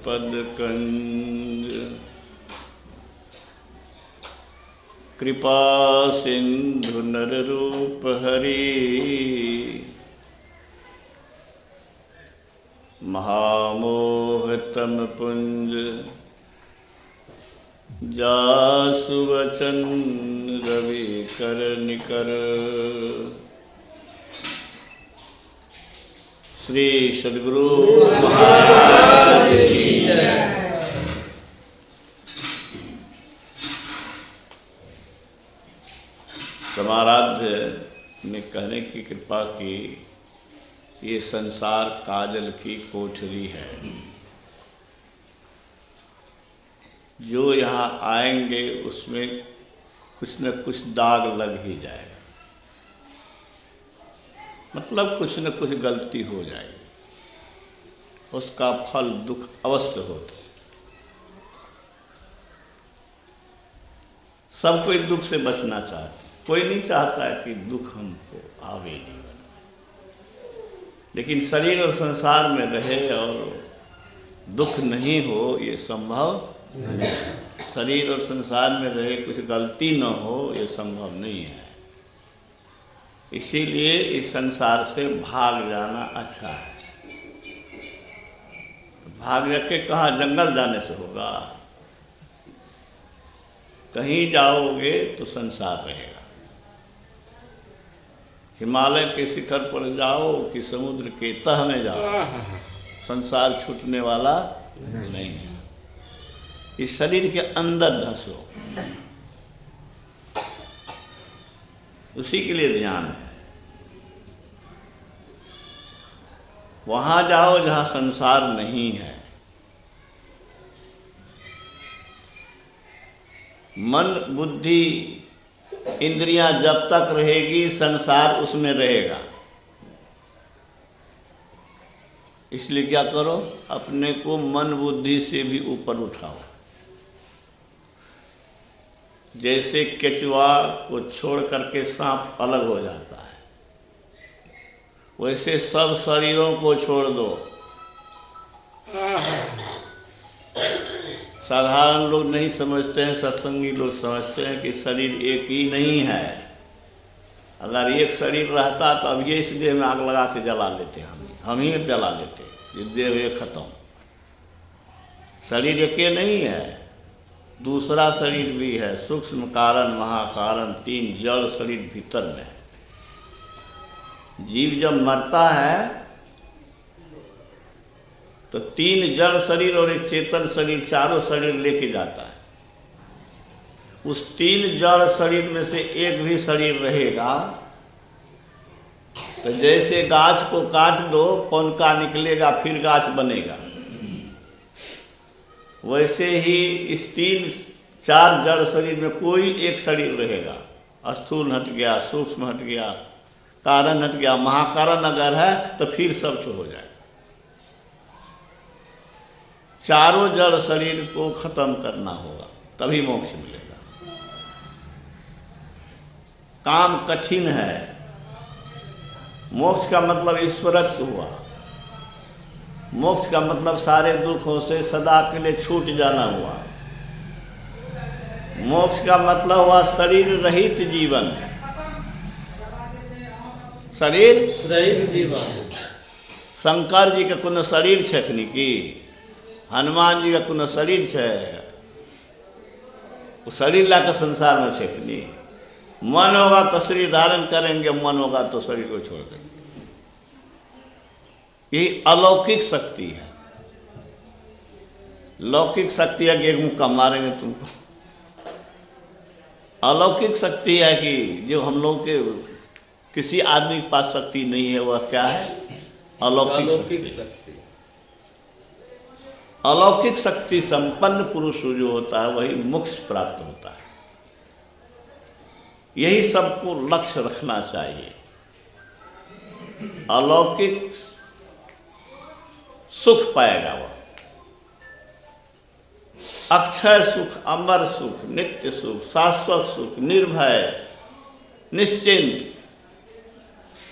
पद कंज। कृपा सिंधु नर रूप हरि, महामोह तम पुंज। जासु वचन रवि कर निकर। श्री सद्गुरु महाराज की जय। समाराध्य ने कहने की कृपा की, ये संसार काजल की कोठरी है। जो यहाँ आएंगे उसमें कुछ न कुछ दाग लग ही जाएगा, मतलब कुछ न कुछ गलती हो जाएगी, उसका फल दुख अवश्य होता है। सब कोई दुख से बचना चाहता, कोई नहीं चाहता है कि दुख हमको आवे नहीं, लेकिन शरीर और संसार में रहे और दुख नहीं हो ये संभव नहीं। शरीर और संसार में रहे कुछ गलती न हो ये संभव नहीं है। इसीलिए इस संसार से भाग जाना अच्छा है। भाग के कहाँ, जंगल जाने से होगा? कहीं जाओगे तो संसार रहेगा। हिमालय के शिखर पर जाओ कि समुद्र के तह में जाओ, संसार छूटने वाला नहीं है। इस शरीर के अंदर धंसो, उसी के लिए ध्यान है। वहां जाओ जहां संसार नहीं है। मन बुद्धि इंद्रियां जब तक रहेगी संसार उसमें रहेगा। इसलिए क्या करो, अपने को मन बुद्धि से भी ऊपर उठाओ। जैसे केचुआ को छोड़ करके सांप अलग हो जाता है, वैसे सब शरीरों को छोड़ दो। साधारण लोग नहीं समझते हैं, सत्संगी लोग समझते हैं कि शरीर एक ही नहीं है। अगर एक शरीर रहता तो अब ये इस देह में आग लगा के जला लेते, हम ही जला लेते, ये देह ये खत्म। शरीर एक ही नहीं है, दूसरा शरीर भी है, सूक्ष्म कारण महाकारण, 3 जड़ शरीर भीतर में है। जीव जब मरता है तो 3 जड़ शरीर और एक चेतन शरीर, चारों शरीर लेके जाता है। उस 3 जड़ शरीर में से एक भी शरीर रहेगा तो जैसे गाछ को काट दो पौनका निकलेगा, फिर गाछ बनेगा, वैसे ही इस 3-4 जड़ शरीर में कोई एक शरीर रहेगा। स्थूल हट गया, सूक्ष्म हट गया, कारण हट गया, महाकारण अगर है तो फिर सब हो जाएगा। चारों जड़ शरीर को खत्म करना होगा, तभी मोक्ष मिलेगा। काम कठिन है। मोक्ष का मतलब ईश्वरत्व हुआ। मोक्ष का मतलब सारे दुखों से सदा के लिए छूट जाना हुआ। मोक्ष का मतलब हुआ शरीर रहित जीवन। शरीर रहित जीवन। शंकर जी का कोनो शरीर छखनी की, हनुमान जी का कोनो शरीर है, वो शरीर लाकर संसार में छखनी। मन होगा तो शरीर धारण करेंगे, मन होगा तो शरीर को छोड़ देंगे। यही अलौकिक शक्ति है। लौकिक शक्ति है कि एक मुक्का मारेंगे तुमको। अलौकिक शक्ति है कि जो हम लोग के किसी आदमी के पास शक्ति नहीं है, वह क्या है? अलौकिक शक्ति। अलौकिक शक्ति संपन्न पुरुष जो होता है वही मोक्ष प्राप्त होता है। यही सबको लक्ष्य रखना चाहिए। अलौकिक सुख पाएगा वह, अक्षय सुख, अमर सुख, नित्य सुख, शाश्वत सुख, निर्भय, निश्चिंत।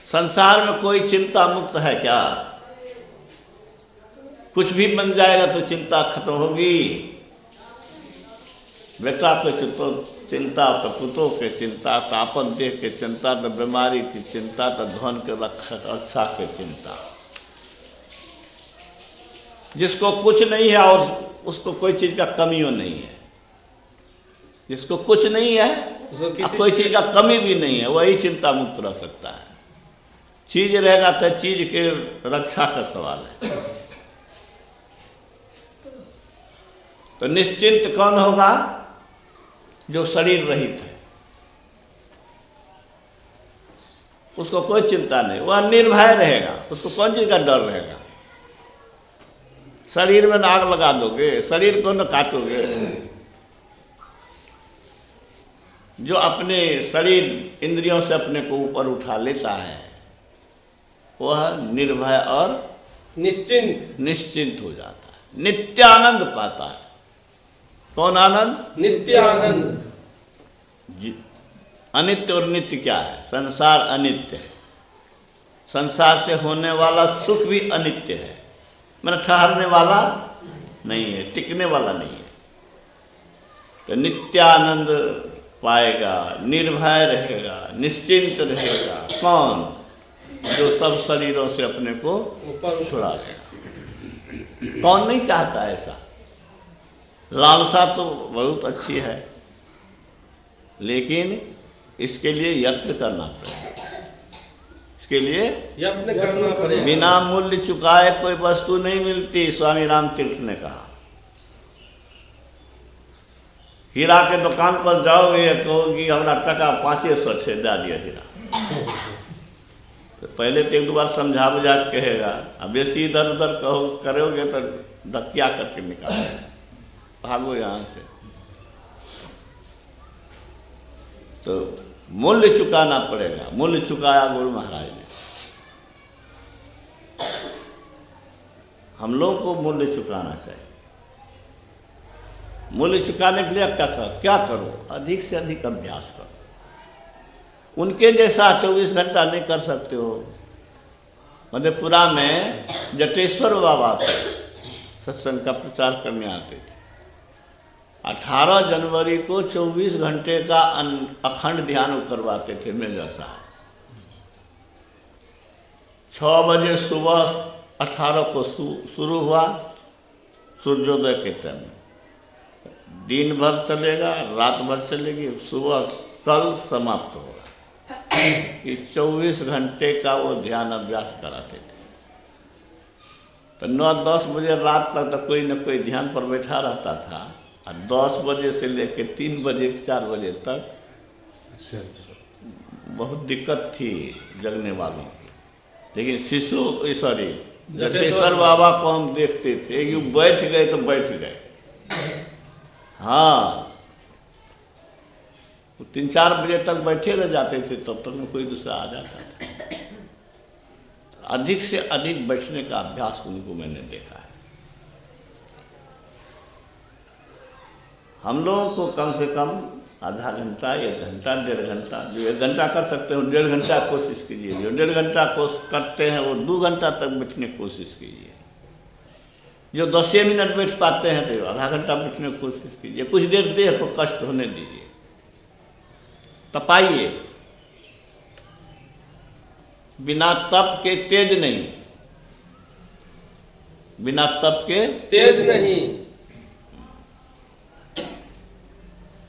संसार में कोई चिंता मुक्त है क्या? कुछ भी बन जाएगा तो चिंता खत्म होगी। बेटा को चिंता तो पुतों के चिंता, तो आपन देह के चिंता, तो बीमारी की चिंता, तो धन के रक्षा के चिंता। जिसको कुछ नहीं है और उसको कोई चीज का कमियों नहीं है, जिसको कुछ नहीं है और कोई चीज का कमी भी नहीं है, वही चिंता मुक्त रह सकता है। चीज रहेगा तो चीज के रक्षा का सवाल है। तो निश्चिंत कौन होगा? जो शरीर रहित है, उसको कोई चिंता नहीं, वह निर्भय रहेगा। उसको कौन चीज का डर रहेगा? शरीर में आग लगा दोगे, शरीर को न काटोगे। जो अपने शरीर इंद्रियों से अपने को ऊपर उठा लेता है वह निर्भय और निश्चिंत हो जाता है, नित्यानंद पाता है। कौन आनंद? नित्यानंद। अनित्य और नित्य क्या है? संसार अनित्य है, संसार से होने वाला सुख भी अनित्य है, मतलब ठहरने वाला नहीं है, टिकने वाला नहीं है। तो नित्यानंद पाएगा, निर्भय रहेगा, निश्चिंत रहेगा। कौन? जो सब शरीरों से अपने को छुड़ा लेगा। कौन नहीं चाहता ऐसा? लालसा तो बहुत अच्छी है, लेकिन इसके लिए यत्न करना पड़ेगा। इसके लिए यत्न करना पड़ेगा। बिना मूल्य चुकाए कोई वस्तु नहीं मिलती, स्वामी राम तीर्थ ने कहा। हीरा के दुकान पर जाओगे कहोगे हमारा टका 500 से दे दिया हीरा, तो पहले तो एक दो बार समझा बुझा कहेगा। अब बेसी इधर उधर कहो करोगे तो धक्या करके निकालेगा, भागो यहाँ से। तो मूल्य चुकाना पड़ेगा। मूल्य चुकाया गुरु महाराज ने। हम लोग को मूल्य चुकाना चाहिए। मूल्य चुकाने के लिए क्या करो? अधिक से अधिक अभ्यास करो। उनके जैसा 24 घंटा नहीं कर सकते हो। मधेपुरा में जटेश्वर बाबा थे, सत्संग का प्रचार करने आते थे। 18 जनवरी को 24 घंटे का अखंड ध्यान करवाते थे मेजर साहब। 6 बजे सुबह 18 को शुरू हुआ, सूर्योदय के टाइम में। दिन भर चलेगा, रात भर चलेगी, सुबह कल समाप्त होगा। कि 24 घंटे का वो ध्यान अभ्यास कराते थे। तो 9-10 बजे रात तक तो कोई न कोई ध्यान पर बैठा रहता था, और 10 बजे से लेकर 3 बजे 4 बजे तक बहुत दिक्कत थी जगने वालों की। लेकिन जटेश्वर बाबा को हम देखते थे कि बैठ गए तो बैठ गए। हाँ, 3-4 बजे तक बैठे रह जाते थे, तब तक में कोई दूसरा आ जाता था। अधिक से अधिक बैठने का अभ्यास उनको मैंने देखा है। हम लोगों को कम से कम आधा घंटा, 1 घंटा, 1.5 घंटा, जो 1 घंटा कर सकते हो 1.5 घंटा कोशिश कीजिए। जो 1.5 घंटा करते हैं वो 2 घंटा तक बैठने की कोशिश कीजिए। जो 10 मिनट बैठ पाते हैं तो आधा घंटा बैठने की कोशिश कीजिए। कुछ देर देह को कष्ट होने दीजिए, तपाइए। बिना तप के तेज नहीं, बिना तप के तेज नहीं,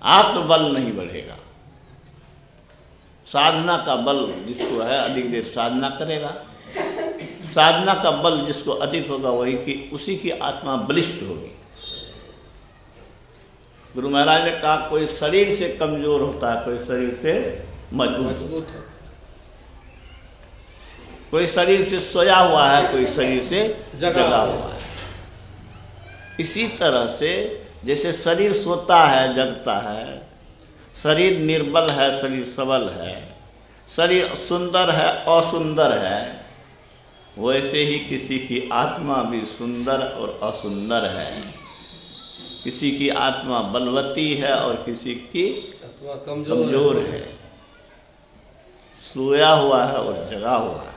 आत्मबल नहीं बढ़ेगा। साधना का बल जिसको है, अधिक देर साधना करेगा। साधना का बल जिसको अधिक होगा वही की उसी की आत्मा बलिष्ठ होगी। गुरु महाराज ने कहा कोई शरीर से कमजोर होता है, कोई शरीर से मजबूत होता है। कोई शरीर से सोया हुआ है, कोई शरीर से जगा हुआ है। इसी तरह से जैसे शरीर सोता है, जगता है, शरीर निर्बल है, शरीर सबल है, शरीर सुंदर है, असुंदर है, वैसे ही किसी की आत्मा भी सुंदर और असुंदर है। किसी की आत्मा बलवती है और किसी की आत्मा कमजोर है, सोया हुआ है और जगा हुआ है।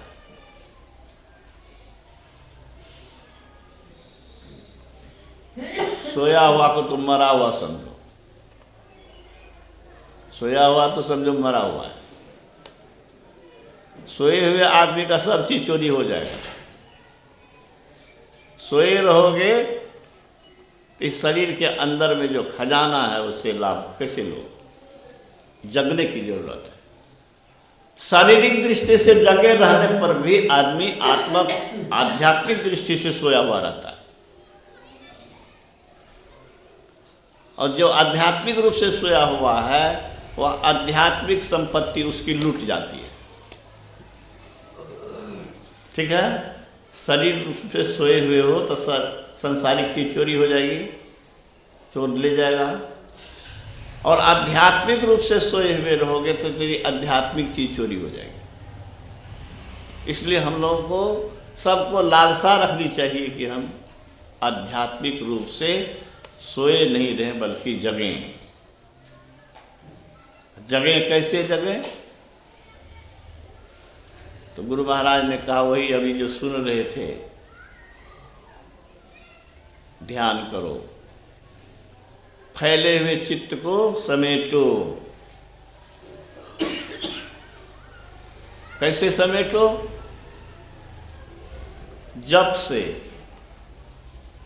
सोया हुआ को तुम मरा हुआ समझो, सोया हुआ तो समझो मरा हुआ है। सोए हुए आदमी का सब चीज चोरी हो जाएगा। सोए रहोगे तो इस शरीर के अंदर में जो खजाना है उससे लाभ कैसे लो? जगने की जरूरत है। शारीरिक दृष्टि से जगे रहने पर भी आदमी आध्यात्मिक दृष्टि से सोया हुआ रहता है, और जो आध्यात्मिक रूप से सोया हुआ है वह आध्यात्मिक संपत्ति उसकी लूट जाती है। ठीक है, शरीर रूप से सोए हुए हो तो संसारिक चीज चोरी हो जाएगी, चोर ले जाएगा, और आध्यात्मिक रूप से सोए हुए रहोगे तो तेरी आध्यात्मिक चीज चोरी हो जाएगी। इसलिए हम लोगों को सबको लालसा रखनी चाहिए कि हम आध्यात्मिक रूप से सोए नहीं रहें बल्कि जगें। जगें कैसे जगें? तो गुरु महाराज ने कहा वही अभी जो सुन रहे थे, ध्यान करो, फैले हुए चित्त को समेटो। कैसे समेटो? जप से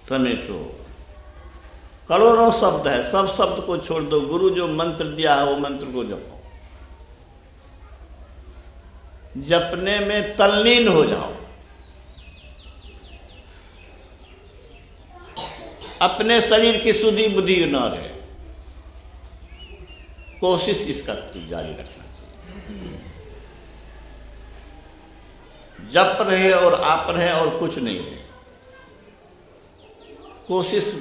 समेटो। करोड़ों शब्द है, सब शब्द को छोड़ दो, गुरु जो मंत्र दिया है वो मंत्र को जपो। जपने में तल्लीन हो जाओ, अपने शरीर की सुधि बुद्धि न रहे, कोशिश इसका जारी रखना चाहिए। जप रहे और आप रहे और कुछ नहीं रहे, कोशिश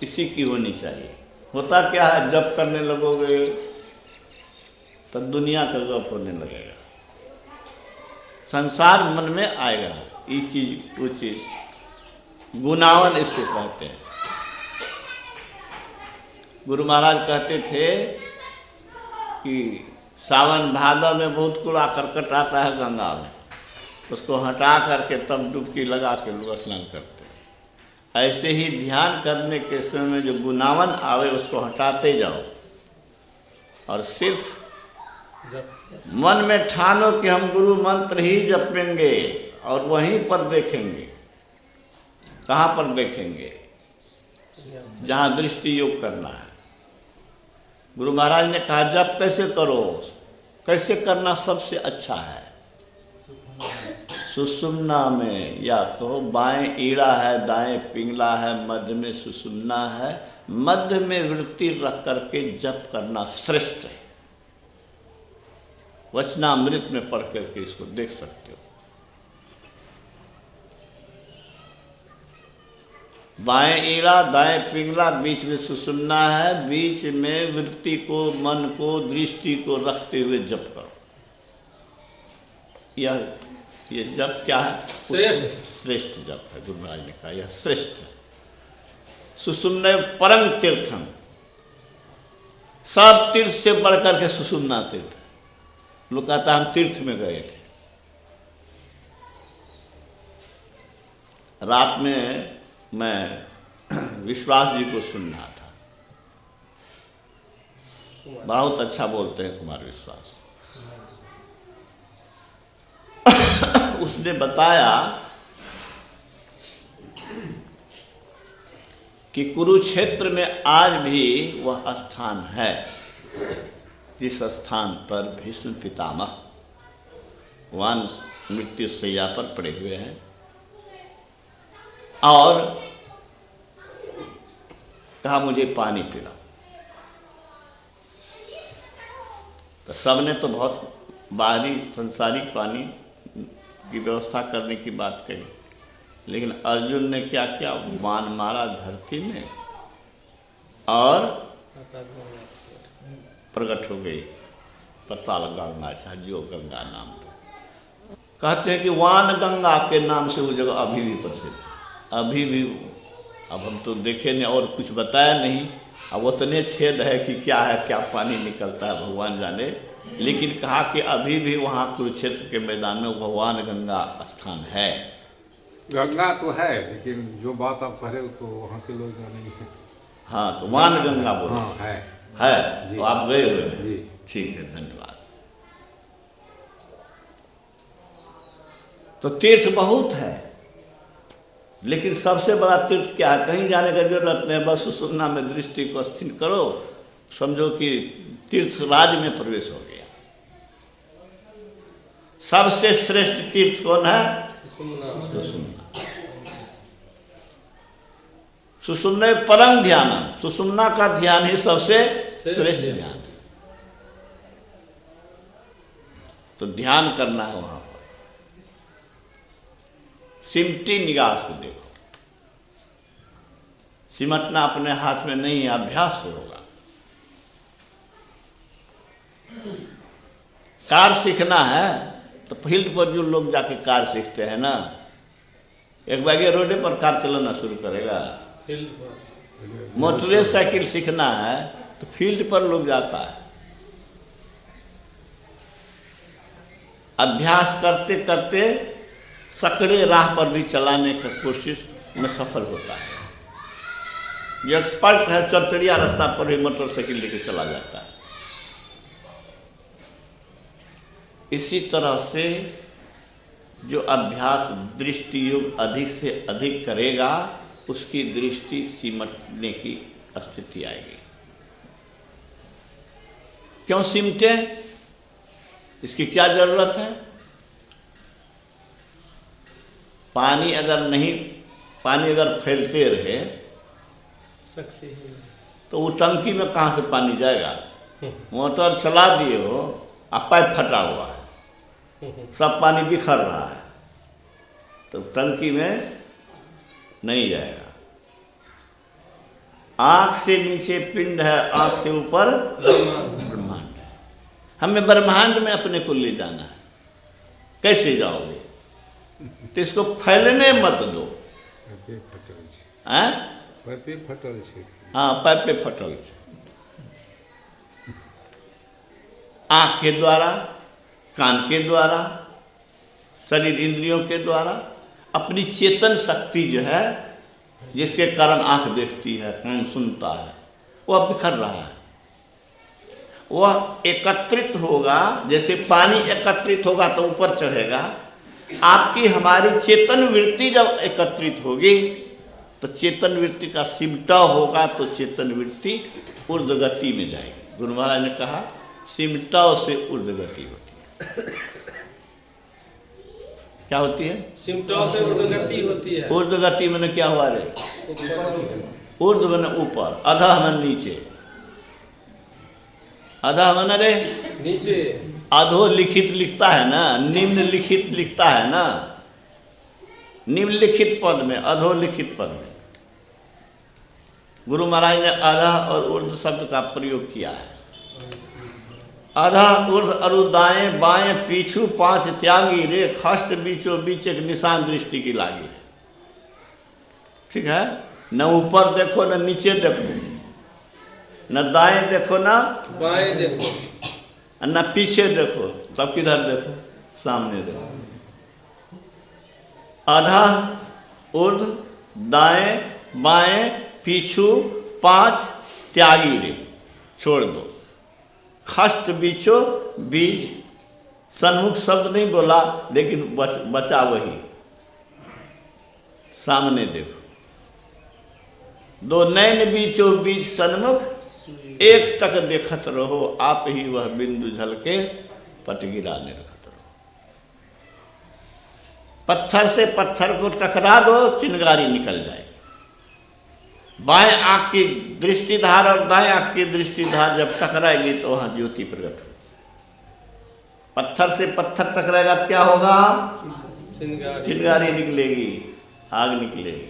इसी की होनी चाहिए। होता क्या है, जप करने लगोगे तो दुनिया का गप होने लगेगा, संसार मन में आएगा, ये चीज वो चीज, गुनावन इससे कहते हैं। गुरु महाराज कहते थे कि सावन भादव में बहुत कूड़ा करकट आता है गंगा में, उसको हटा करके तब डुबकी लगा के लोग स्नान करते हैं। ऐसे ही ध्यान करने के समय में जो गुनावन आवे उसको हटाते जाओ, और सिर्फ मन में ठानो कि हम गुरु मंत्र ही जपेंगे, और वहीं पर देखेंगे। कहाँ पर देखेंगे? जहाँ दृष्टि योग करना है। गुरु महाराज ने कहा जप कैसे करो, कैसे करना सबसे अच्छा है? सुषुम्ना में, या तो बाएं ईड़ा है, दाएं पिंगला है, मध्य में सुषुम्ना है, मध्य में वृत्ति रख करके जप करना श्रेष्ठ है। वचनामृत में पढ़ करके इसको देख सकते हो। बाएं ईड़ा, दाएं पिंगला, बीच में सुषुम्ना है, बीच में वृत्ति को, मन को, दृष्टि को रखते हुए जप करो। ये जप क्या है? श्रेष्ठ जप है। गुरु महाराज ने कहा यह श्रेष्ठ है। सुषुम्ना परम तीर्थम, सब तीर्थ से बढ़कर के सुषुम्ना तीर्थ। लोग कहता हम तीर्थ में गए थे। रात में मैं विश्वास जी को सुन रहा था, बहुत अच्छा बोलते हैं कुमार विश्वास। उसने बताया कि कुरुक्षेत्र में आज भी वह स्थान है जिस स्थान पर भीष्म पितामह वान मृत्यु शैया पर पड़े हुए हैं, और कहा मुझे पानी पिलाओ। तो सबने तो बहुत बाहरी संसारिक पानी की व्यवस्था करने की बात कही, लेकिन अर्जुन ने क्या किया? बाण मारा धरती में और प्रकट हो गई पताल गंगा, जो गंगा नाम था। कहते हैं कि वान गंगा के नाम से वो जगह अभी भी प्रसिद्ध है। अभी भी, अब हम तो देखे नहीं और कुछ बताया नहीं, अब उतने छेद है कि क्या है, क्या पानी निकलता है भगवान जाने, लेकिन कहा कि अभी भी वहाँ कुरुक्षेत्र के मैदान में भगवान गंगा स्थान है। गंगा तो है, लेकिन जो बात आप कह रहे हो तो वहाँ के लोग नहीं है। हाँ, तो वान गंगा बोलो। हाँ है। है जी। तो आप गए हुए हैं। जी। ठीक है, धन्यवाद। तो तीर्थ बहुत है, लेकिन सबसे बड़ा तीर्थ क्या है? कहीं जाने की जरूरत नहीं, बस सुषुम्ना में दृष्टि को स्थिर करो, समझो कि तीर्थ राज में प्रवेश हो गया। सबसे श्रेष्ठ तीर्थ कौन है? सुषुम्ना। सुषुम्ना। सुषुम्ना परम ध्यान, सुषुम्ना का ध्यान ही सबसे श्रेष्ठ ध्यान है। तो ध्यान करना है वहां पर, सिमटी निगाह से देखो। सिमटना अपने हाथ में नहीं है, अभ्यास से होगा। कार सीखना है तो फील्ड पर जो लोग जाके कार सीखते हैं ना, एक बार ये रोडे पर कार चलाना शुरू करेगा। फील्ड पर मोटरसाइकिल सीखना है तो फील्ड पर लोग जाता है। अभ्यास करते करते सकड़े राह पर भी चलाने की कोशिश में सफल होता है। जो एक्सपर्ट है चरचड़िया रास्ता पर भी मोटरसाइकिल लेकर चला जाता है। इसी तरह से जो अभ्यास दृष्टि योग अधिक से अधिक करेगा, उसकी दृष्टि सिमटने की स्थिति आएगी। क्यों सिमटे? इसकी क्या जरूरत है? पानी अगर फैलते रहे सकते हैं। तो वो टंकी में कहाँ से पानी जाएगा? मोटर चला दिए हो, अब पाइप फटा हुआ है, सब पानी बिखर रहा है, तो टंकी में नहीं जाएगा। आंख से नीचे पिंड है, आंख से ऊपर ब्रह्मांड है। हमें ब्रह्मांड में अपने को ले जाना है। कैसे जाओगे? तो इसको फैलने मत दो। पैपे फटल छै। हैं? पैपे फटल छै। हाँ, पैप पे फटल से। आंख के द्वारा, कान के द्वारा, शरीर इंद्रियों के द्वारा अपनी चेतन शक्ति जो है, जिसके कारण आंख देखती है, कान सुनता है, वह बिखर रहा है। वह एकत्रित होगा, जैसे पानी एकत्रित होगा तो ऊपर चढ़ेगा। आपकी हमारी चेतन वृत्ति जब एकत्रित होगी तो चेतन वृत्ति का सिमटाव होगा, तो चेतन वृत्ति ऊर्ध्व गति में जाएगी। गुरु महाराज ने कहा सिमटाव से ऊर्ध्व गति होती है। क्या होती है? सिमटाव से ऊर्ध्वगति होती है। ऊर्ध्व गति मैंने क्या हुआ रे? ऊर्ध्व मैंने ऊपर, अधः मैंने नीचे, अधः मैंने रे नीचे। अधो लिखित लिखता है ना, निम्न लिखित लिखता है ना। निम्नलिखित पद में, अधो लिखित पद में गुरु महाराज ने अधः और ऊर्ध्व शब्द का प्रयोग किया है। अधः ऊर्ध्व अरु दाएं बाएं पीछू पांच त्यागी रे, खष्ट बीचो बीच एक निशान दृष्टि की लागी। ठीक है? न ऊपर देखो न नीचे देखो, न दाएं देखो न बाएं देखो, न पीछे देखो, तब किधर देखो? सामने देखो। अधः ऊर्ध्व दाएं बाएं पीछू पांच त्यागी रे, छोड़ दो। खष्ट बीचो बीच, सन्मुख शब्द नहीं बोला, लेकिन बचा वही, सामने देखो। दो नैन बीचो बीच सन्मुख, एक टक देखत रहो, आप ही वह बिंदु झलके पट गिराने रखत रहो। पत्थर से पत्थर को टकरा दो, चिंगारी निकल जाए। बाएं आंख की दृष्टिधार और दाएं आंख की दृष्टिधार जब टकराएगी तो वहां ज्योति प्रकट होगी। पत्थर से पत्थर टकराएगा, क्या होगा? चिंगारी निकलेगी, आग निकलेगी।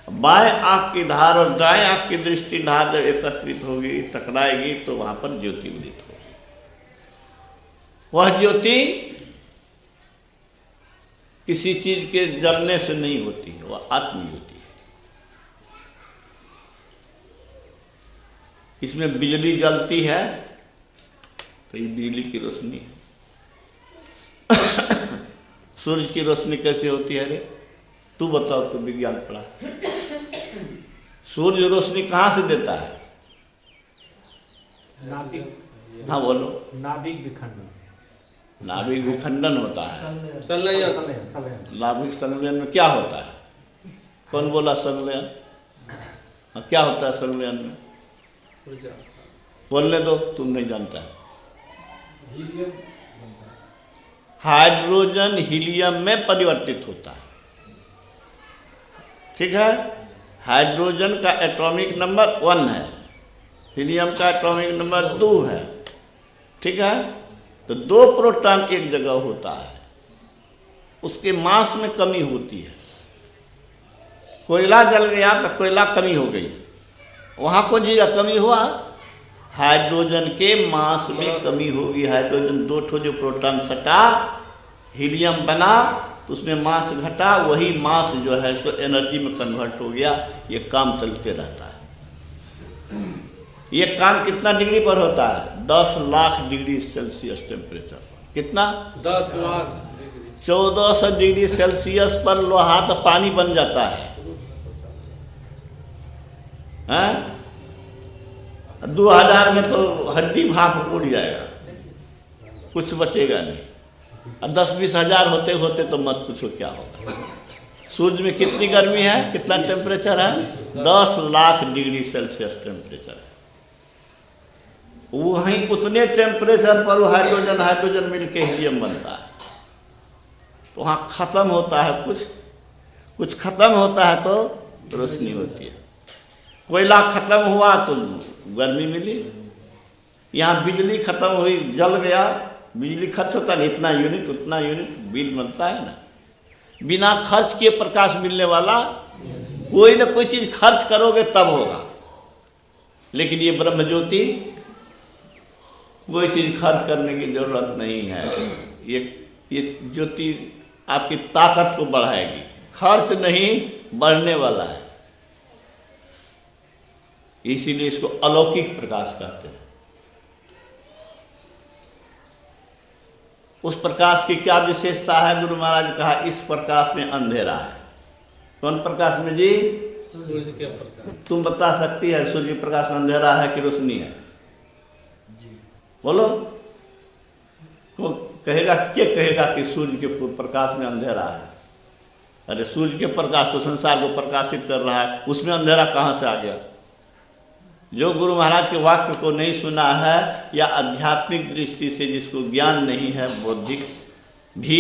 बाएं आंख की धार और दाएं आंख की दृष्टिधार जब एकत्रित होगी, टकराएगी, तो वहां पर ज्योति उदित होगी। वह ज्योति किसी चीज के जलने से नहीं होती है, वह आत्म ज्योति है। इसमें बिजली जलती है तो ये बिजली की रोशनी है। सूरज की रोशनी कैसे होती है रे? तू बताओ, तू विज्ञान पढ़ा। सूर्य रोशनी कहाँ से देता है? नाभिक, हाँ बोलो। नाभिक विखंडन। नाभिक विखंडन होता है। संलयन। संलयन, संलयन। नाभिक संलयन में क्या होता है? कौन बोला संलयन? हाँ, क्या होता है संलयन में? ऊर्जा। बोलने दो, तुम नहीं जानता है। हाइड्रोजन हीलियम में परिवर्तित होता है, ठीक है। हाइड्रोजन का एटॉमिक नंबर 1 है, हीलियम का एटॉमिक नंबर 2 है, ठीक है। तो 2 प्रोटॉन एक जगह होता है, उसके मास में कमी होती है। कोयला जल गया तो कोयला कमी हो गई, वहाँ कौन जगह कमी हुआ? हाइड्रोजन के मास में कमी होगी। हाइड्रोजन 2 ठो जो प्रोटॉन सटा, हीलियम बना, तो उसमें मास घटा, वही मास जो है सो एनर्जी में कन्वर्ट हो गया। ये काम चलते रहता है। ये काम कितना डिग्री पर होता है? 10 लाख डिग्री सेल्सियस टेम्परेचर पर। कितना? 10 लाख। 1400 डिग्री सेल्सियस पर लोहा तो पानी बन जाता है, हैं? 2000 में तो हड्डी भाप उड़ जाएगा, कुछ बचेगा नहीं। और 10-20 हजार होते होते तो मत पूछो क्या होगा। सूर्य में कितनी गर्मी है, कितना टेम्परेचर है? 10 लाख डिग्री सेल्सियस टेम्परेचर है। वहीं उतने टेम्परेचर पर हाइड्रोजन मिलके हीलियम बनता है। तो वहाँ खत्म होता है, कुछ खत्म होता है तो रोशनी होती है। कोयला खत्म हुआ तो गर्मी मिली। यहाँ बिजली खत्म हुई, जल गया, बिजली खर्च होता है, इतना यूनिट उतना यूनिट बिल बनता है ना। बिना खर्च के प्रकाश मिलने वाला, कोई ना कोई चीज़ खर्च करोगे तब होगा। लेकिन ये ब्रह्म ज्योति, कोई चीज़ खर्च करने की जरूरत नहीं है। ये ज्योति आपकी ताकत को बढ़ाएगी, खर्च नहीं बढ़ने वाला है। इसीलिए इसको अलौकिक प्रकाश कहते हैं। उस प्रकाश की क्या विशेषता है? गुरु महाराज ने कहा इस प्रकाश में अंधेरा है। कौन प्रकाश में जी? सूर्य के प्रकाश। तुम बता सकती है सूर्य प्रकाश में अंधेरा है कि रोशनी है? बोलो। कौन कहेगा? क्या कहेगा कि सूर्य के प्रकाश में अंधेरा है? अरे सूर्य के प्रकाश तो संसार को प्रकाशित कर रहा है, उसमें अंधेरा कहाँ से आ गया? जो गुरु महाराज के वाक्य को नहीं सुना है, या आध्यात्मिक दृष्टि से जिसको ज्ञान नहीं है, बौद्धिक भी,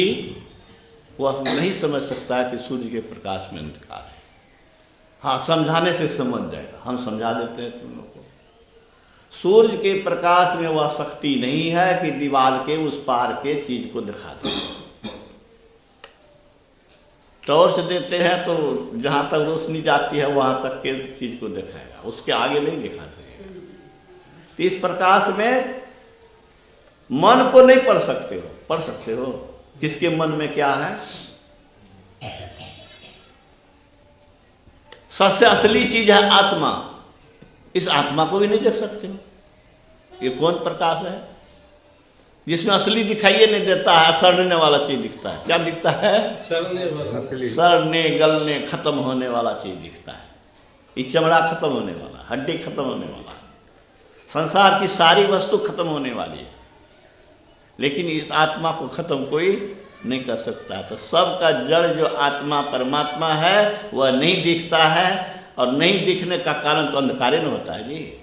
वह नहीं समझ सकता है कि सूर्य के प्रकाश में अंधकार है। हाँ, समझाने से समझ जाएगा, हम समझा देते हैं तुम लोग को। सूर्य के प्रकाश में वह शक्ति नहीं है कि दीवार के उस पार के चीज को दिखा दे। टॉर्च देते हैं तो जहाँ तक रोशनी जाती है वहाँ तक के चीज को दिखाएगा, उसके आगे नहीं दिखा सकेगा। तो इस प्रकाश में मन को नहीं पढ़ सकते हो। पढ़ सकते हो किसके मन में क्या है? सबसे असली चीज है आत्मा। इस आत्मा को भी नहीं देख सकते हो। ये कौन प्रकाश है जिसमें असली दिखाइए नहीं देता है? सड़ने वाला चीज दिखता है। क्या दिखता है? सड़ने गलने खत्म होने वाला चीज दिखता है। ये चमड़ा खत्म होने वाला, हड्डी खत्म होने वाला, संसार की सारी वस्तु खत्म होने वाली है, लेकिन इस आत्मा को खत्म कोई नहीं कर सकता। तो सबका जड़ जो आत्मा परमात्मा है वह नहीं दिखता है, और नहीं दिखने का कारण तो अंधकारे में होता है जी।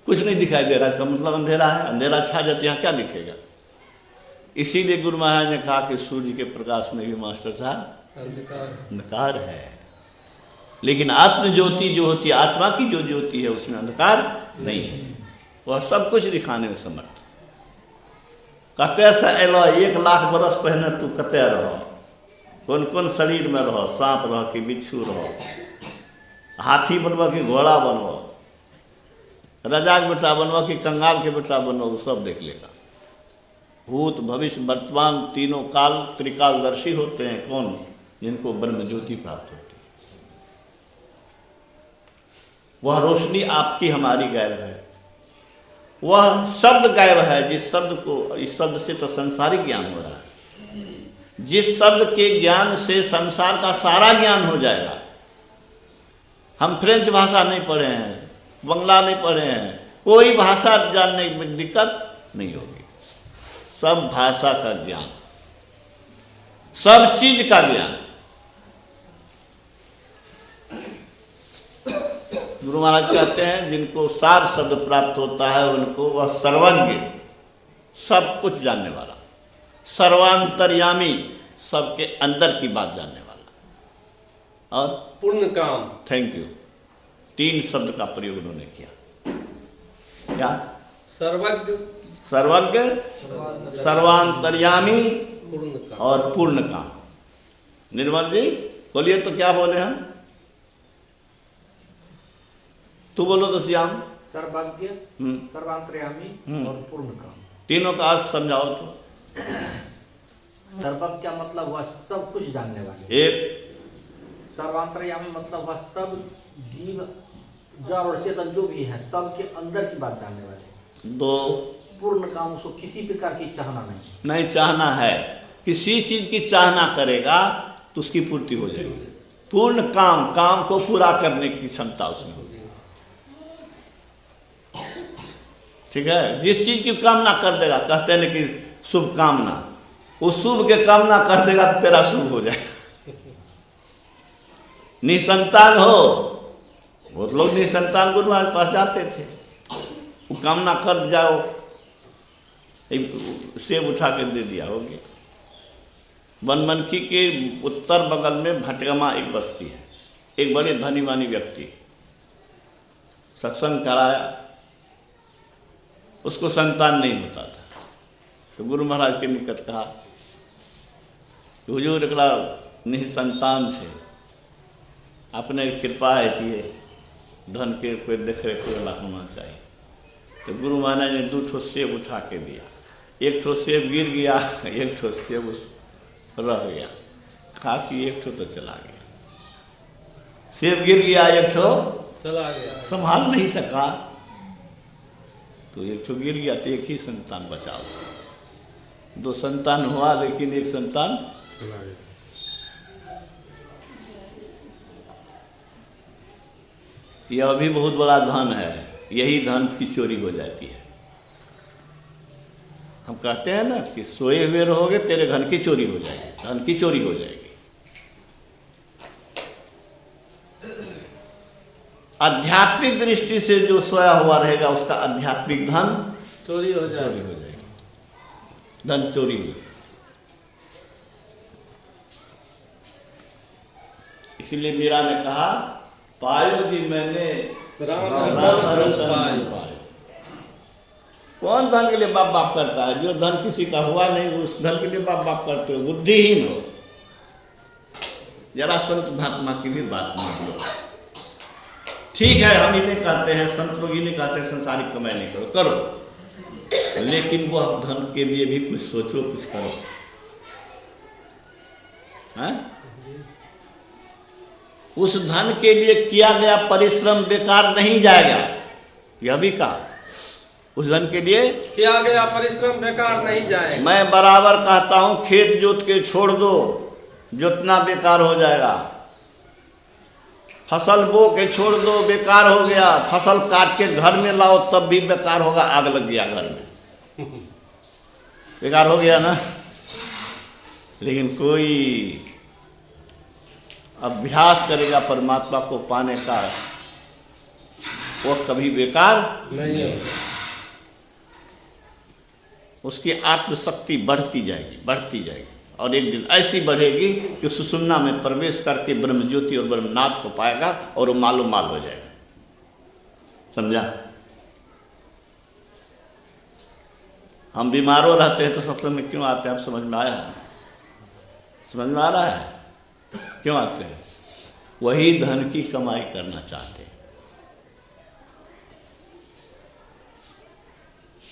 कुछ नहीं दिखाई दे रहा, इसका मतलब अंधेरा है। अंधेरा छा जाते यहाँ क्या दिखेगा? इसीलिए गुरु महाराज ने कहा कि सूर्य के प्रकाश में भी मास्टर साहब अंधकार है, लेकिन आत्म ज्योति जो होती है, आत्मा की जो ज्योति है, उसमें अंधकार नहीं है। वह सब कुछ दिखाने में समर्थ। कते से एलो 1 लाख बरस पहले तू कते रहो, कौन कौन शरीर में रहो, सांप रहो कि बिच्छू रहो, हाथी बनवा कि घोड़ा बनवा, राजा के बेटा बनवा कि कंगाल के बेटा बनवा, वो सब देख लेगा। भूत भविष्य वर्तमान तीनों काल त्रिकालदर्शी होते हैं। कौन? जिनको ब्रह्म ज्योति प्राप्त होती है। वह रोशनी आपकी हमारी गायब है। वह शब्द गायब है, जिस शब्द को, इस शब्द से तो संसारिक ज्ञान हो रहा है। जिस शब्द के ज्ञान से संसार का सारा ज्ञान हो जाएगा। हम फ्रेंच भाषा नहीं पढ़े हैं, बंगला नहीं पढ़े हैं, कोई भाषा जानने में दिक्कत नहीं होगी। सब भाषा का ज्ञान, सब चीज का ज्ञान। गुरु महाराज कहते हैं जिनको सार शब्द प्राप्त होता है उनको वह सर्वज्ञ, सब कुछ जानने वाला, सर्वांतर्यामी, सबके अंदर की बात जानने वाला, और पूर्ण काम। थैंक यू, 3 शब्द का प्रयोग उन्होंने किया। क्या? सर्वज्ञ, सर्वज्ञ, सर्वांतर्यामी पूर्ण काम। और पूर्ण काम। निर्मल जी बोलिए तो क्या बोले हम? तू बोलो तो श्याम। सर्वज्ञ, सर्वांतर्यामी और पूर्ण काम। तीनों का अर्थ समझाओ तो। सर्वज्ञ का मतलब हुआ सब कुछ जानने वाले। एक सर्वांतर्यामी मतलब हुआ सब जीव, जड़ और चेतन जो भी है सबके अंदर की बात जानने वाले। 2 पूर्ण काम, उसको किसी प्रकार की चाहना नहीं चाहना है, किसी चीज की चाहना करेगा तो उसकी पूर्ति हो जाएगी। पूर्ण काम, काम को पूरा करने की क्षमता उसमें होगी। ठीक है, जिस चीज की कामना कर देगा, कहते हैं कि शुभ कामना, उस शुभ के कामना कर देगा तो तेरा शुभ हो जाएगा। निसंतान हो, बहुत लोग निसंतान गुरु महाराज पास जाते थे, वो कामना कर जाओ, सेब उठा के दे दिया, हो गया। बनमनखी के उत्तर बगल में भटगमा एक बस्ती है, एक बड़े धनी मानी व्यक्ति, सत्संग कराया, उसको संतान नहीं होता था, तो गुरु महाराज के निकट कहा कि हुजूर एकरा निसंतान से अपने कृपा है कि धन के कोई देख रेख वाला होना चाहिए। तो गुरु महाराज ने 2 ठो सेब उठा के दिया, 1 ठो सेब गिर गया, 1 ठो सेब उस रह गया, कहा कि 1 ठो तो चला गया। सेब गिर गया, 1 ठो चला गया, संभाल नहीं सका, तो 1 ठो गिर गया, तो 1 ही संतान बचा उसका। 2 संतान हुआ लेकिन 1 संतान चला गया। यह भी बहुत बड़ा धन है, यही धन की चोरी हो जाती है। हम कहते हैं ना कि सोए हुए रहोगे तेरे धन की चोरी हो जाएगी, धन की चोरी हो जाएगी। आध्यात्मिक दृष्टि से जो सोया हुआ रहेगा उसका आध्यात्मिक धन चोरी हो चोरी जाएगी। हो जाएगी, धन चोरी हुई। इसीलिए मीरा ने कहा पायो जी मैंने राम राम रतन रतन पाए। पाए। कौन धन के लिए बाप बाप करता है? जो धन किसी का हुआ नहीं उस धन के लिए बाप बाप करते हो, बुद्धिहीन हो। जरा संत महात्मा की भी बात मान लो। ठीक है, हम ही नहीं कहते हैं, संत लोग ही नहीं कहते संसारिक कमाई नहीं करो, करो, लेकिन वह धन के लिए भी कुछ सोचो, कुछ करो। हैं? उस धन के लिए किया गया परिश्रम बेकार नहीं जाएगा, यह भी कहा। उस धन के लिए किया गया परिश्रम बेकार नहीं जाएगा। मैं बराबर कहता हूं, खेत जोत के छोड़ दो, जोतना बेकार हो जाएगा। फसल बो के छोड़ दो, बेकार हो गया। फसल काट के घर में लाओ तब भी बेकार होगा, आग लग गया घर में, बेकार हो गया ना। लेकिन कोई अभ्यास करेगा परमात्मा को पाने का, वह कभी बेकार नहीं होगा। उसकी आत्मशक्ति बढ़ती जाएगी, बढ़ती जाएगी, और एक दिन ऐसी बढ़ेगी कि सुषुम्ना में प्रवेश करके ब्रह्म ज्योति और ब्रह्मनाथ को पाएगा और वो मालो माल हो जाएगा। समझा? हम बीमारों रहते हैं तो सत्संग में क्यों आते हैं? आप समझ में आया? समझ में आ रहा है क्यों आते हैं? वही धन की कमाई करना चाहते हैं,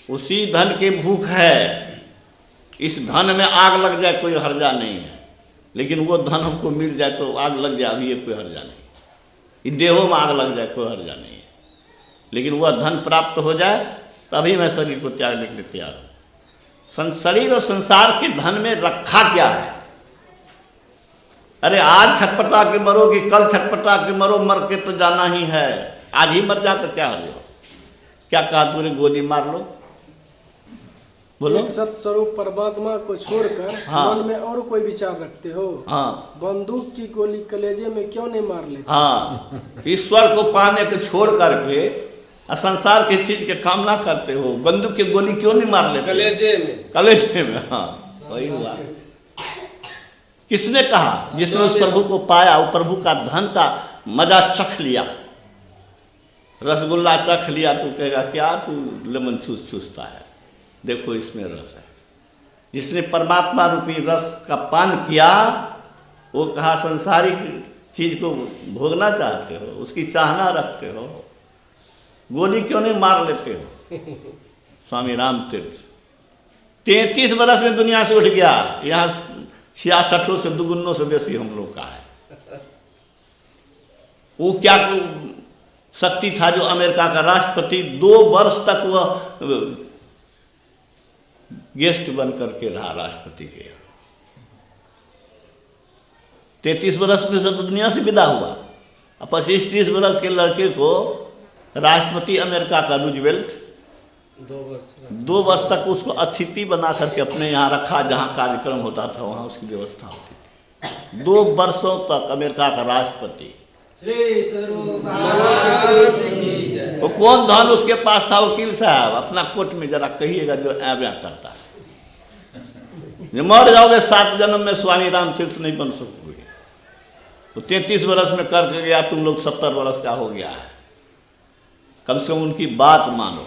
उसी धन की भूख है। इस धन में आग लग जाए कोई हर्जा नहीं है, लेकिन वो धन हमको मिल जाए तो आग लग जाए अभी ये कोई हर्जा नहीं। इस देहों में आग लग जाए कोई हर्जा नहीं है, लेकिन वह धन प्राप्त हो जाए तभी मैं शरीर को त्यागने के लिए तैयार हूँ। शरीर और संसार के धन में रखा क्या है? अरे आज छटपटा के मरो कि कल छटपटा के मरो, मर के तो जाना ही है। आज ही मर जाकर क्या हो? क्या कहा तूने? गोली मार लो। बोलो। एक सत्स्वरूप परमात्मा को छोड़कर हाँ। मन में और कोई विचार रखते हो? हाँ। बंदूक की गोली कलेजे में क्यों नहीं मार लेते? हाँ, ईश्वर को पाने को छोड़ करके संसार की चीज के कामना करते हो। बंदूक की गोली क्यों नहीं मार लेते? कलेजे में। कलेजे में। हाँ, वही हुआ। किसने कहा? जिसने उस प्रभु को पाया, वो प्रभु का धन का मजा चख लिया, रसगुल्ला चख लिया, तो कहेगा क्या तू लेमन चूसता है? देखो इसमें रस है। जिसने परमात्मा रूपी रस का पान किया, वो कहा संसारिक चीज को भोगना चाहते हो, उसकी चाहना रखते हो, गोली क्यों नहीं मार लेते हो? स्वामी राम तीर्थ 33 बरस में दुनिया से उठ गया। यहाँ 66 से दुगुनों से बेसी हम लोग का है। वो क्या शक्ति था जो अमेरिका का राष्ट्रपति 2 वर्ष तक वह गेस्ट बन करके रहा राष्ट्रपति के। 33 बरस में से दुनिया से विदा हुआ। अब 25-30 बरस के लड़के को राष्ट्रपति अमेरिका का रूजवेल्ट 2 वर्ष तक उसको अतिथि बना करके अपने यहाँ रखा, जहाँ कार्यक्रम होता था वहाँ उसकी व्यवस्था होती थी। 2 वर्षों तक अमेरिका का राष्ट्रपति। वो कौन धन उसके पास था? वकील साहब, अपना कोर्ट में जरा कहिएगा जो ऐब्या करता है। जो मर जाओगे 7 जन्म में स्वामी राम तीर्थ नहीं बन सकोगे। तो 33 वर्ष में करके गया, तुम लोग 70 वर्ष का हो गया है। कम से कम उनकी बात मानो।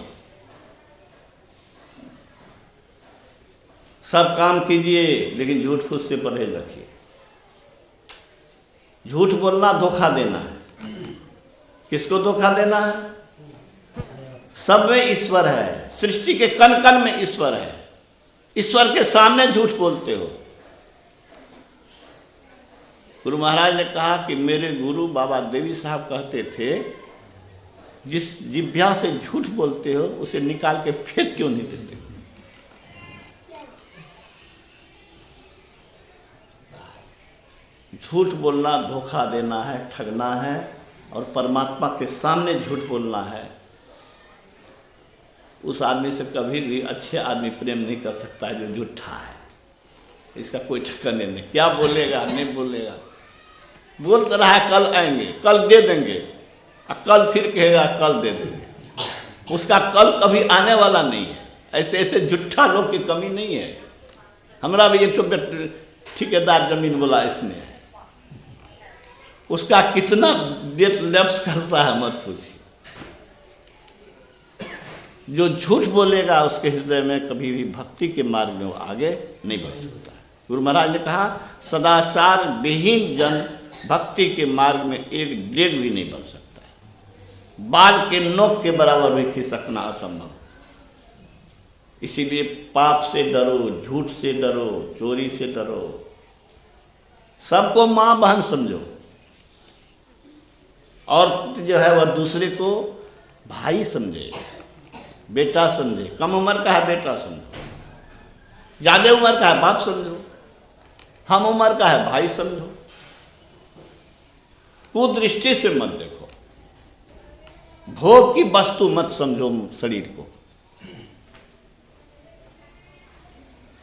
सब काम कीजिए लेकिन झूठ फूस से परहेज रखिए। झूठ बोलना धोखा देना है। किसको धोखा देना है? सब में ईश्वर है, सृष्टि के कण कण में ईश्वर है। ईश्वर के सामने झूठ बोलते हो। गुरु महाराज ने कहा कि मेरे गुरु बाबा देवी साहब कहते थे, जिस जिभ्या से झूठ बोलते हो उसे निकाल के फेंक क्यों नहीं देते? झूठ बोलना धोखा देना है, ठगना है, और परमात्मा के सामने झूठ बोलना है। उस आदमी से कभी भी अच्छे आदमी प्रेम नहीं कर सकता है जो झूठा है। इसका कोई ठिकाने नहीं, क्या बोलेगा नहीं बोलेगा। बोलता रहा है कल आएंगे, कल दे देंगे, और कल फिर कहेगा कल दे देंगे। उसका कल कभी आने वाला नहीं है। ऐसे ऐसे झूठा लोग की कमी नहीं है। हमारा भी एक तो ठेकेदार जमीन बोला इसने, उसका कितना डेट लैप्स करता है मत पूछिए। जो झूठ बोलेगा उसके हृदय में कभी भी भक्ति के मार्ग में वो आगे नहीं बढ़ सकता। गुरु महाराज ने कहा सदाचार विहीन जन भक्ति के मार्ग में एक डेग भी नहीं बढ़ सकता है। बाल के नोक के बराबर भी खिसकना असंभव। इसीलिए पाप से डरो, झूठ से डरो, चोरी से डरो। सबको माँ बहन समझो, और जो है वह दूसरे को भाई समझे, बेटा समझे। कम उम्र का है बेटा समझो, ज़्यादा उम्र का है बाप समझो, हम उम्र का है भाई समझो। कुदृष्टि से मत देखो, भोग की वस्तु मत समझो शरीर को।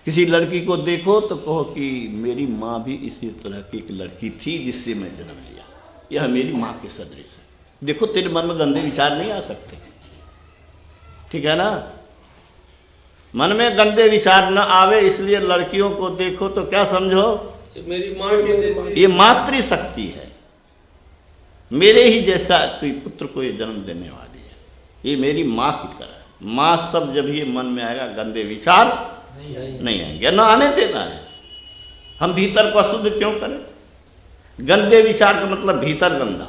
किसी लड़की को देखो तो कहो कि मेरी माँ भी इसी तरह की एक लड़की थी जिससे मैं जन्म लिया, यह मेरी माँ के सदृश है। देखो तेरे मन में गंदे विचार नहीं आ सकते, ठीक है ना? मन में गंदे विचार न आवे, इसलिए लड़कियों को देखो तो क्या समझो, मेरी माँ की जैसी। ये मातृशक्ति है। मेरे ही जैसा कोई पुत्र को ये जन्म देने वाली है, ये मेरी माँ की तरह। माँ सब जब ये मन में आएगा गंदे विचार नहीं आएंगे, न आने देना है। हम भीतर को अशुद्ध क्यों करें? गंदे विचार का मतलब भीतर गंदा,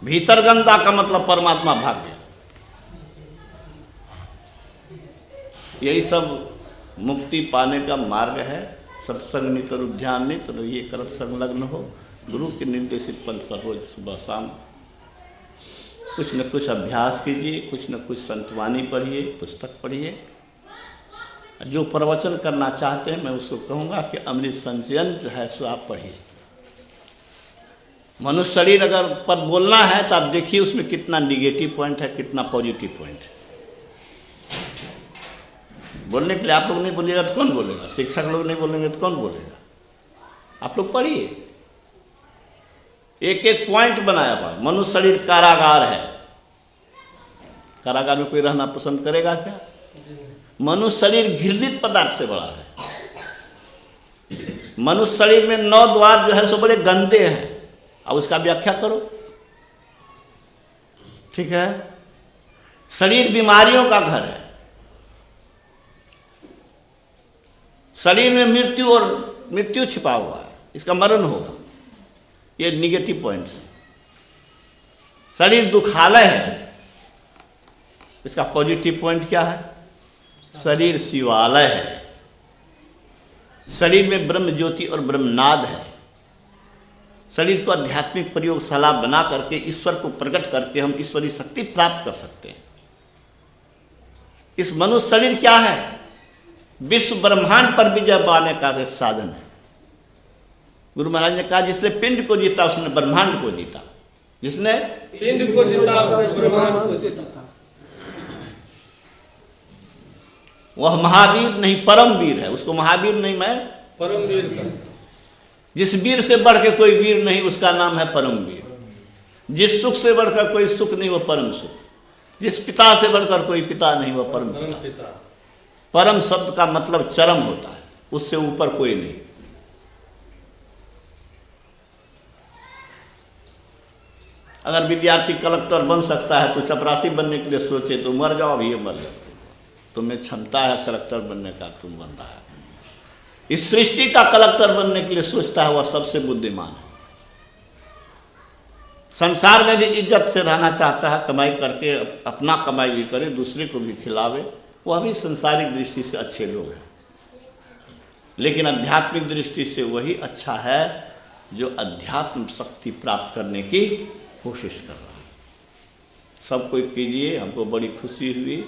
भीतर गंदा का मतलब परमात्मा भाग गया। यही सब मुक्ति पाने का मार्ग है। सत्संग नितर ध्यान नित रहिए, करत संलग्न हो। गुरु के निर्देशित पंथ पर रोज सुबह शाम कुछ न कुछ अभ्यास कीजिए, कुछ न कुछ संतवाणी पढ़िए, पुस्तक पढ़िए। जो प्रवचन करना चाहते हैं मैं उसको कहूँगा कि अमृत संचयन जो है सो आप पढ़िए। मनुष्य शरीर अगर पर बोलना है तो आप देखिए उसमें कितना निगेटिव पॉइंट है, कितना पॉजिटिव पॉइंट है। बोलने के लिए आप लोग नहीं बोलिएगा तो कौन बोलेगा? शिक्षक लोग नहीं बोलेंगे तो कौन बोलेगा? आप लोग पढ़िए, एक एक पॉइंट बनाया हुआ। मनुष्य शरीर कारागार है। कारागार में कोई रहना पसंद करेगा क्या? मनुष्य शरीर घृणित पदार्थ से बड़ा है। मनुष्य शरीर में 9 द्वार जो है सो बड़े गंदे हैं। अब उसका व्याख्या करो, ठीक है? शरीर बीमारियों का घर है। शरीर में मृत्यु और मृत्यु छिपा हुआ है, इसका मरण होगा। ये निगेटिव पॉइंट्स है। शरीर दुखालय है, इसका पॉजिटिव पॉइंट क्या है? शरीर शिवालय है। शरीर में ब्रह्म ज्योति और ब्रह्मनाद है। शरीर को आध्यात्मिक प्रयोगशाला बना करके ईश्वर को प्रकट करके हम ईश्वरीय शक्ति प्राप्त कर सकते हैं। इस मनुष्य शरीर क्या है? विश्व ब्रह्मांड पर विजय पाने का एक साधन है। गुरु महाराज ने कहा जिसने पिंड को जीता उसने ब्रह्मांड को जीता। जिसने पिंड को जीता उसने ब्रह्मांड को जीता। वह महावीर नहीं परम वीर है। उसको महावीर नहीं, मैं परम वीर का। जिस वीर से बढ़ के कोई वीर नहीं उसका नाम है परम वीर। जिस सुख से बढ़कर कोई सुख नहीं वो परम सुख। जिस पिता से बढ़कर कोई पिता नहीं वो परम पिता। परम शब्द का मतलब चरम होता है, उससे ऊपर कोई नहीं। अगर विद्यार्थी कलेक्टर बन सकता है तो चपरासी बनने के लिए सोचे तो मर जाओ, अभी मर जाओ। तुम्हें क्षमता है कलेक्टर बनने का, तुम बन रहा है। इस सृष्टि का कलेक्टर बनने के लिए सोचता है वह सबसे बुद्धिमान है। संसार में भी इज्जत से रहना चाहता है, कमाई करके अपना कमाई भी करे, दूसरे को भी खिलावे, वह भी संसारिक दृष्टि से अच्छे लोग हैं। लेकिन आध्यात्मिक दृष्टि से वही अच्छा है जो अध्यात्म शक्ति प्राप्त करने की कोशिश कर रहा है। सब कोई कीजिए, हमको बड़ी खुशी हुई।